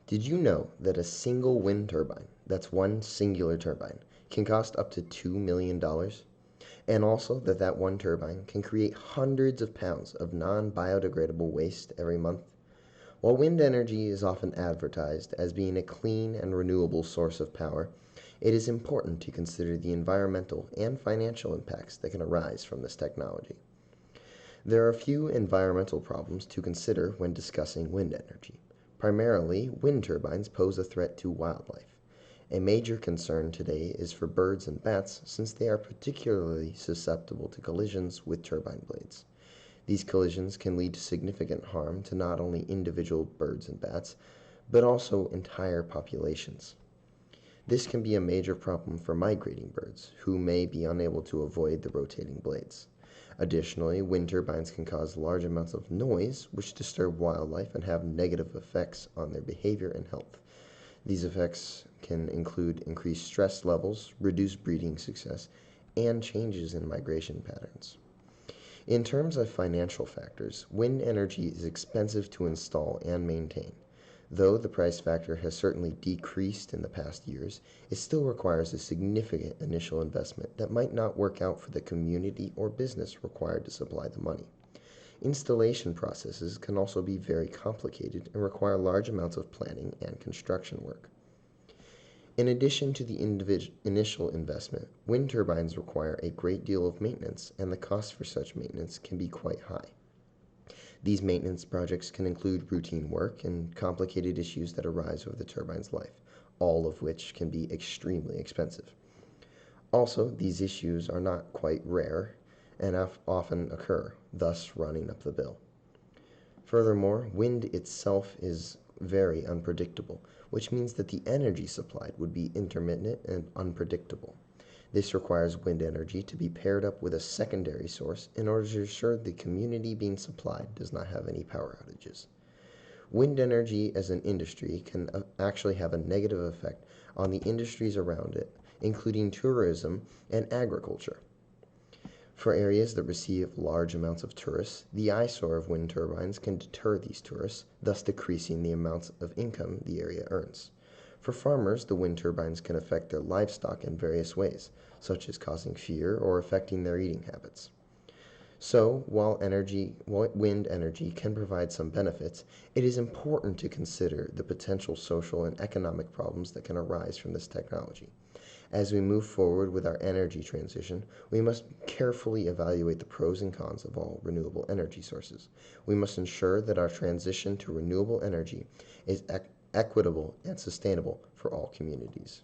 Did you know that a single wind turbine, that's one singular turbine, can cost up to $2 million? And also that one turbine can create hundreds of pounds of non-biodegradable waste every month? While wind energy is often advertised as being a clean and renewable source of power, it is important to consider the environmental and financial impacts that can arise from this technology. There are a few environmental problems to consider when discussing wind energy. Primarily, wind turbines pose a threat to wildlife. A major concern today is for birds and bats since they are particularly susceptible to collisions with turbine blades. These collisions can lead to significant harm to not only individual birds and bats, but also entire populations. This can be a major problem for migrating birds, who may be unable to avoid the rotating blades. Additionally, wind turbines can cause large amounts of noise, which disturb wildlife and have negative effects on their behavior and health. These effects can include increased stress levels, reduced breeding success, and changes in migration patterns. In terms of financial factors, wind energy is expensive to install and maintain. Though the price factor has certainly decreased in the past years, it still requires a significant initial investment that might not work out for the community or business required to supply the money. Installation processes can also be very complicated and require large amounts of planning and construction work. In addition to the initial investment, wind turbines require a great deal of maintenance, and the cost for such maintenance can be quite high. These maintenance projects can include routine work and complicated issues that arise over the turbine's life, all of which can be extremely expensive. Also, these issues are not quite rare and often occur, thus running up the bill. Furthermore, wind itself is very unpredictable, which means that the energy supplied would be intermittent and unpredictable. This requires wind energy to be paired up with a secondary source in order to ensure the community being supplied does not have any power outages. Wind energy as an industry can actually have a negative effect on the industries around it, including tourism and agriculture. For areas that receive large amounts of tourists, the eyesore of wind turbines can deter these tourists, thus decreasing the amounts of income the area earns. For farmers, the wind turbines can affect their livestock in various ways, such as causing fear or affecting their eating habits. So, while wind energy can provide some benefits, it is important to consider the potential social and economic problems that can arise from this technology. As we move forward with our energy transition, we must carefully evaluate the pros and cons of all renewable energy sources. We must ensure that our transition to renewable energy is equitable and sustainable for all communities.